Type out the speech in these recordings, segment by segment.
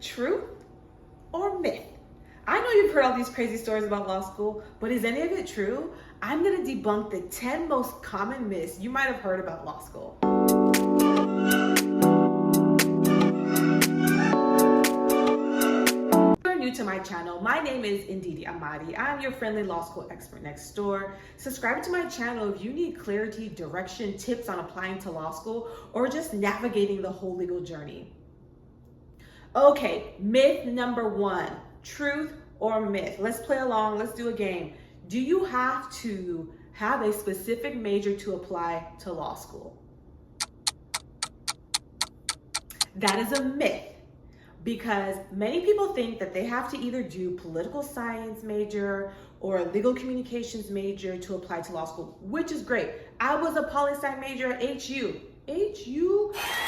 Truth or myth? I know you've heard all these crazy stories about law school, but is any of it true? I'm going to debunk the 10 most common myths you might have heard about law school. If you're new to my channel, my name is Ndidi Amadi. I'm your friendly law school expert next door. Subscribe to my channel if you need clarity, direction, tips on applying to law school, or just navigating the whole legal journey. Okay, myth number 1, truth or myth? Let's play along, let's do a game. Do you have to have a specific major to apply to law school? That is a myth, because many people think that they have to either do political science major or a legal communications major to apply to law school, which is great. I was a poli-sci major at HU,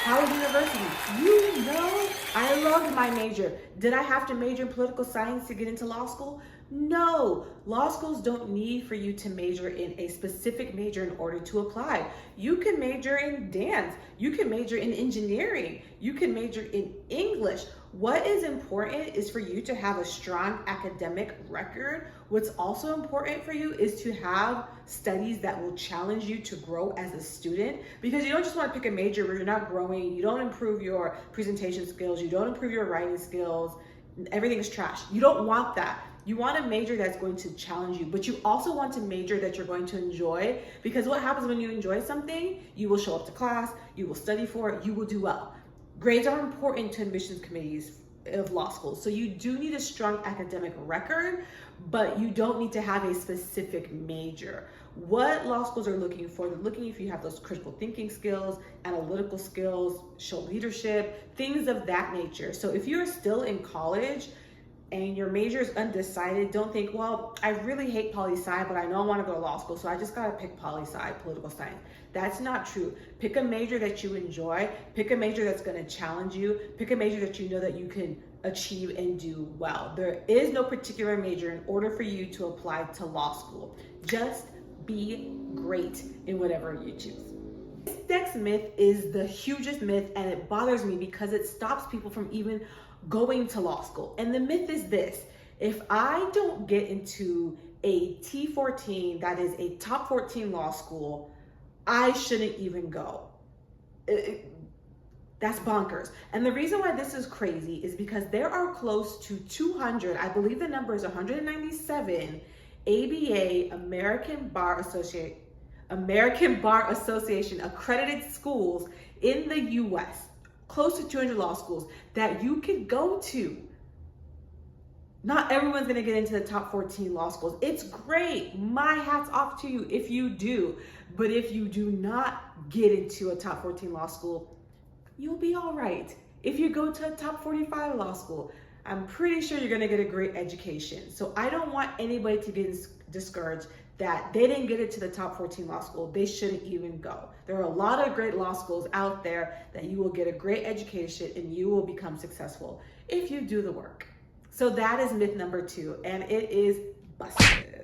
Howard University. You know, I loved my major. Did I have to major in political science to get into law school? No, law schools don't need for you to major in a specific major in order to apply. You can major in dance, you can major in engineering, you can major in English. What is important is for you to have a strong academic record. What's also important for you is to have studies that will challenge you to grow as a student, because you don't just want to pick a major where you're not growing, you don't improve your presentation skills, you don't improve your writing skills, everything is trash. You don't want that. You want a major that's going to challenge you, but you also want a major that you're going to enjoy, because what happens when you enjoy something, you will show up to class, you will study for it, you will do well. Grades are important to admissions committees of law school, so you do need a strong academic record, but you don't need to have a specific major. What law schools are looking for, they're looking if you have those critical thinking skills, analytical skills, show leadership, things of that nature. So if you're still in college and your major is undecided, don't think, well, I really hate poli-sci, but I know I want to go to law school, so I just gotta pick poli-sci, political science. That's not true. Pick a major that you enjoy, pick a major that's gonna challenge you, pick a major that you know that you can achieve and do well. There is no particular major in order for you to apply to law school. Just be great in whatever you choose. This next myth is the hugest myth, and it bothers me because it stops people from even going to law school. And the myth is this: if I don't get into a T14, that is a top 14 law school, I shouldn't even go. That's bonkers. And the reason why this is crazy is because there are close to 200, I believe the number is 197 ABA, American Bar Association accredited schools in the US, close to 200 law schools that you could go to. Not everyone's gonna get into the top 14 law schools. It's great, my hat's off to you if you do. But if you do not get into a top 14 law school, you'll be all right. If you go to a top 45 law school, I'm pretty sure you're gonna get a great education. So I don't want anybody to get discouraged that they didn't get it to the top 14 law school, they shouldn't even go. There are a lot of great law schools out there that you will get a great education and you will become successful if you do the work. So that is myth number 2, and it is busted.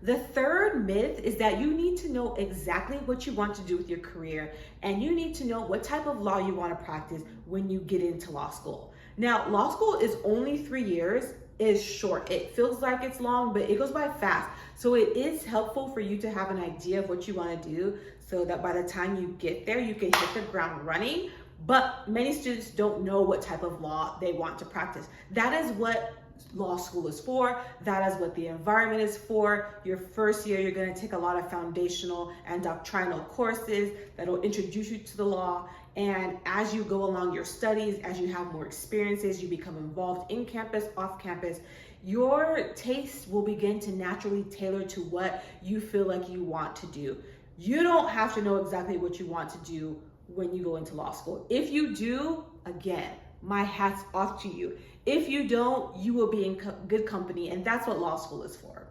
The third myth is that you need to know exactly what you want to do with your career, and you need to know what type of law you want to practice when you get into law school. Now, law school is only 3 years. Is short. It feels like it's long, but it goes by fast. So it is helpful for you to have an idea of what you want to do, so that by the time you get there, you can hit the ground running. But many students don't know what type of law they want to practice. That is what law school is for. That is what the environment is for. Your first year, you're going to take a lot of foundational and doctrinal courses that will introduce you to the law. And as you go along your studies, as you have more experiences, you become involved in campus, off campus, your taste will begin to naturally tailor to what you feel like you want to do. You don't have to know exactly what you want to do when you go into law school. If you do, again, my hat's off to you. If you don't, you will be in good company, and that's what law school is for.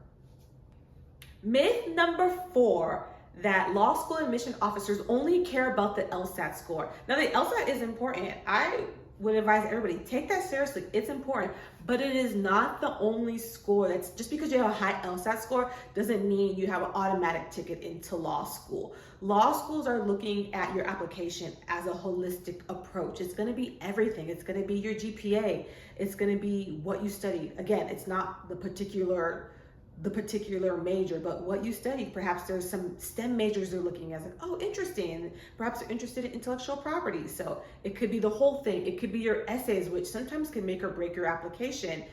Myth number 4, that law school admission officers only care about the LSAT score. Now, the LSAT is important. I would advise everybody, take that seriously. It's important, but it is not the only score. That's just because you have a high LSAT score doesn't mean you have an automatic ticket into law school. Law schools are looking at your application as a holistic approach. It's going to be everything. It's going to be your GPA. It's going to be what you studied. Again, it's not the particular major, but what you studied. Perhaps there's some STEM majors they're looking at, like, oh, interesting. Perhaps they're interested in intellectual property. So it could be the whole thing. It could be your essays, which sometimes can make or break your application.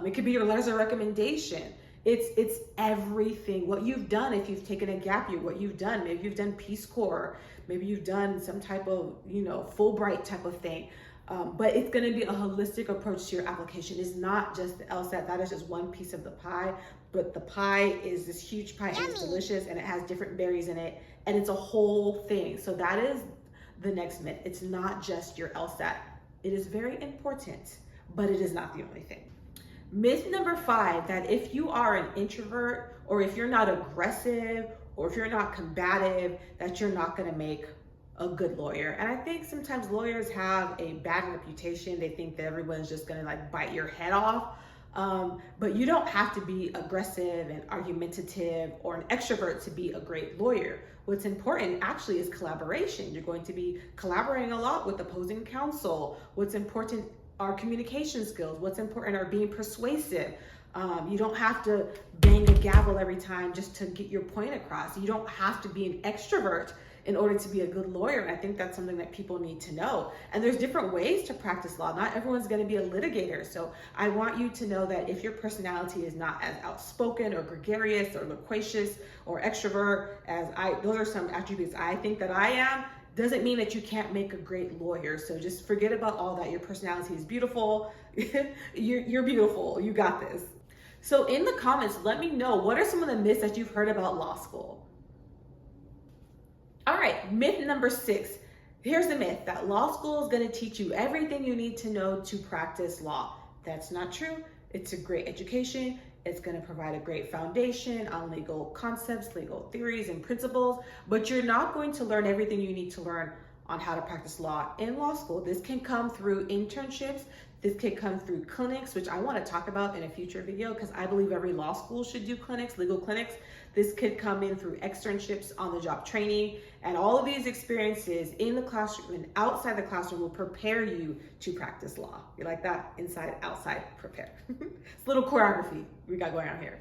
It could be your letters of recommendation. It's everything. What you've done, if you've taken a gap year, what you've done, maybe you've done Peace Corps, maybe you've done some type of, Fulbright type of thing. But it's going to be a holistic approach to your application. It's not just the LSAT. That is just one piece of the pie, but the pie is this huge pie and it's delicious and it has different berries in it and it's a whole thing. So that is the next myth. It's not just your LSAT. It is very important, but it is not the only thing. Myth number 5, that if you are an introvert or if you're not aggressive or if you're not combative, that you're not going to make a good lawyer. And I think sometimes lawyers have a bad reputation. They think that everyone's just gonna like bite your head off. But you don't have to be aggressive and argumentative or an extrovert to be a great lawyer. What's important actually is collaboration. You're going to be collaborating a lot with opposing counsel. What's important are communication skills. What's important are being persuasive. You don't have to bang a gavel every time just to get your point across. You don't have to be an extrovert in order to be a good lawyer. And I think that's something that people need to know. And there's different ways to practice law. Not everyone's going to be a litigator. So I want you to know that if your personality is not as outspoken or gregarious or loquacious or extrovert as those are some attributes I think that I am, doesn't mean that you can't make a great lawyer. So just forget about all that. Your personality is beautiful. You're beautiful. You got this. So in the comments, let me know, what are some of the myths that you've heard about law school? All right, myth number 6. Here's the myth that law school is going to teach you everything you need to know to practice law. That's not true. It's a great education. It's going to provide a great foundation on legal concepts, legal theories, and principles, but you're not going to learn everything you need to learn on how to practice law in law school. This can come through internships. This can come through clinics, which I want to talk about in a future video because I believe every law school should do clinics, legal clinics. This could come in through externships, on-the-job training, and all of these experiences in the classroom and outside the classroom will prepare you to practice law. You like that? Inside, outside, prepare. It's a little choreography we got going on here.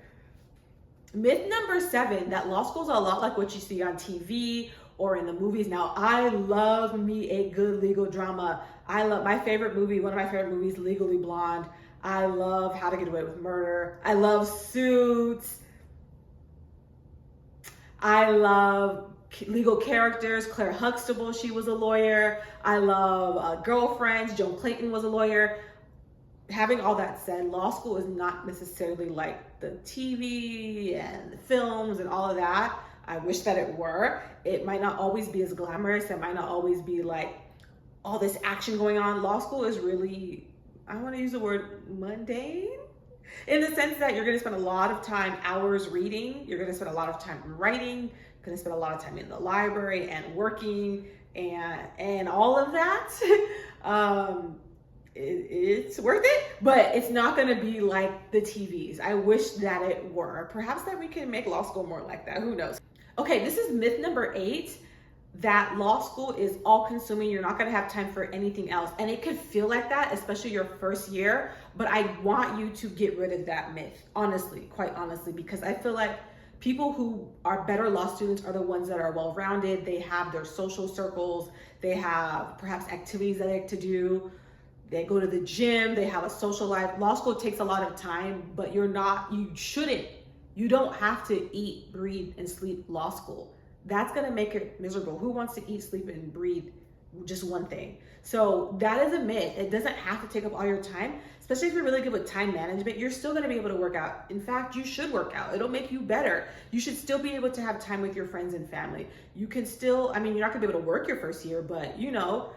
Myth number 7, that law school is a lot like what you see on TV or in the movies. Now, I love me a good legal drama. I love my favorite movie, one of my favorite movies, Legally Blonde. I love How to Get Away with Murder. I love Suits. I love legal characters. Claire Huxtable, she was a lawyer. I love Girlfriends. Joan Clayton was a lawyer. Having all that said, law school is not necessarily like the TV and the films and all of that. I wish that it were. It might not always be as glamorous. It might not always be like all this action going on. Law school is really, I want to use the word mundane, in the sense that you're going to spend a lot of time, hours reading. You're going to spend a lot of time writing. You're going to spend a lot of time in the library and working and all of that. It's worth it, but it's not going to be like the TVs. I wish that it were. Perhaps that we can make law school more like that. Who knows? Okay, this is myth number 8. That law school is all consuming. You're not going to have time for anything else. And it could feel like that, especially your first year. But I want you to get rid of that myth, honestly, quite honestly, because I feel like people who are better law students are the ones that are well-rounded. They have their social circles. They have perhaps activities they like to do. They go to the gym. They have a social life. Law school takes a lot of time, but you don't have to eat, breathe, and sleep law school. That's going to make it miserable. Who wants to eat, sleep, and breathe just one thing? So that is a myth. It doesn't have to take up all your time, especially if you're really good with time management. You're still going to be able to work out. In fact, you should work out. It'll make you better. You should still be able to have time with your friends and family. You can still, you're not going to be able to work your first year, but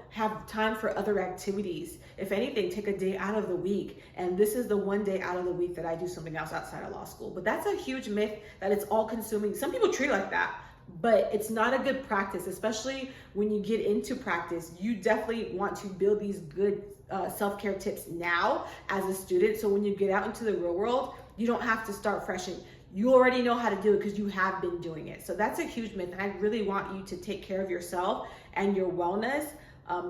have time for other activities. If anything, take a day out of the week. And this is the one day out of the week that I do something else outside of law school. But that's a huge myth that it's all consuming. Some people treat it like that. but it's not a good practice, especially when you get into practice. You definitely want to build these good self-care tips now as a student, so when you get out into the real world, you don't have to start fresh and you already know how to do it because you have been doing it. So that's a huge myth, and I really want you to take care of yourself and your wellness,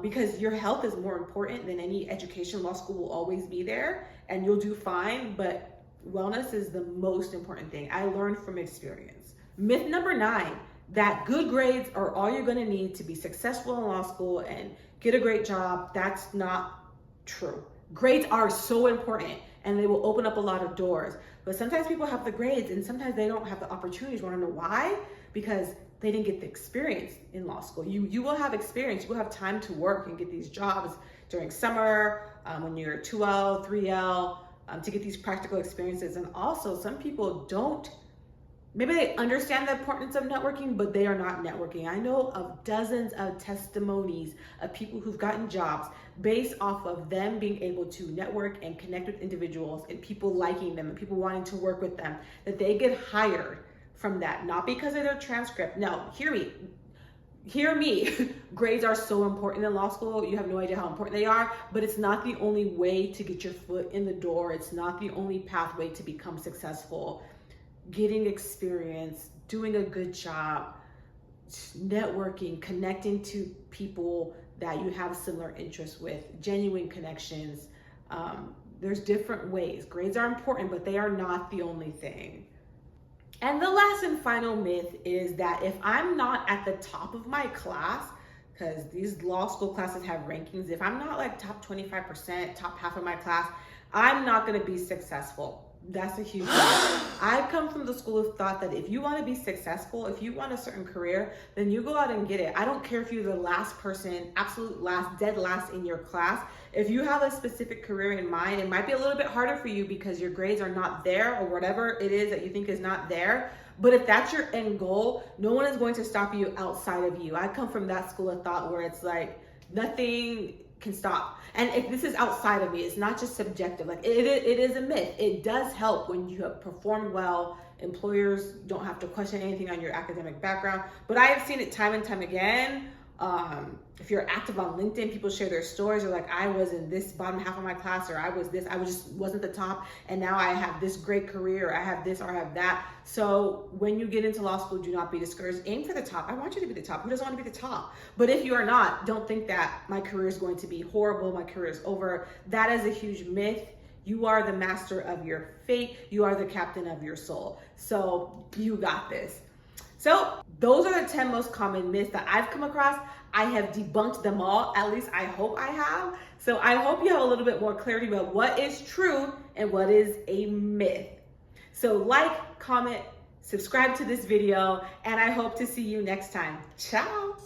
because your health is more important than any education. Law school will always be there and you'll do fine, but wellness is the most important thing. I learned from experience. Myth number 9, that good grades are all you're gonna need to be successful in law school and get a great job. That's not true. Grades are so important and they will open up a lot of doors, but sometimes people have the grades and sometimes they don't have the opportunities. Want to know why? Because they didn't get the experience in law school. You will have experience, you will have time to work and get these jobs during summer, when you're 2L, 3L, to get these practical experiences. And also some people don't, maybe they understand the importance of networking, but they are not networking. I know of dozens of testimonies of people who've gotten jobs based off of them being able to network and connect with individuals and people liking them and people wanting to work with them, that they get hired from that, not because of their transcript. Now, hear me. Grades are so important in law school. You have no idea how important they are, but it's not the only way to get your foot in the door. It's not the only pathway to become successful. Getting experience, doing a good job, networking, connecting to people that you have similar interests with, genuine connections. There's different ways. Grades are important, but they are not the only thing. And the last and final myth is that if I'm not at the top of my class, because these law school classes have rankings, if I'm not like top 25%, top half of my class, I'm not gonna be successful. That's a huge myth. I've come from the school of thought that if you want to be successful, if you want a certain career, then you go out and get it. I don't care if you're the last person, absolute last, dead last in your class. If you have a specific career in mind, it might be a little bit harder for you because your grades are not there or whatever it is that you think is not there. But if that's your end goal, no one is going to stop you outside of you. I come from that school of thought where it's like nothing can stop. And if this is outside of me, it's not just subjective. Like it is a myth. It does help when you have performed well. Employers don't have to question anything on your academic background. But I have seen it time and time again. If you're active on LinkedIn, people share their stories. They're like, I was in this bottom half of my class, or I just wasn't the top, and now I have this great career, or I have this, or I have that. So when you get into law school, do not be discouraged. Aim for the top. I want you to be the top. Who doesn't want to be the top? But if you are not, don't think that my career is going to be horrible, my career is over. That is a huge myth. You are the master of your fate. You are the captain of your soul. So you got this. So those are the 10 most common myths that I've come across. I have debunked them all, at least I hope I have. So I hope you have a little bit more clarity about what is true and what is a myth. So like, comment, subscribe to this video, and I hope to see you next time. Ciao.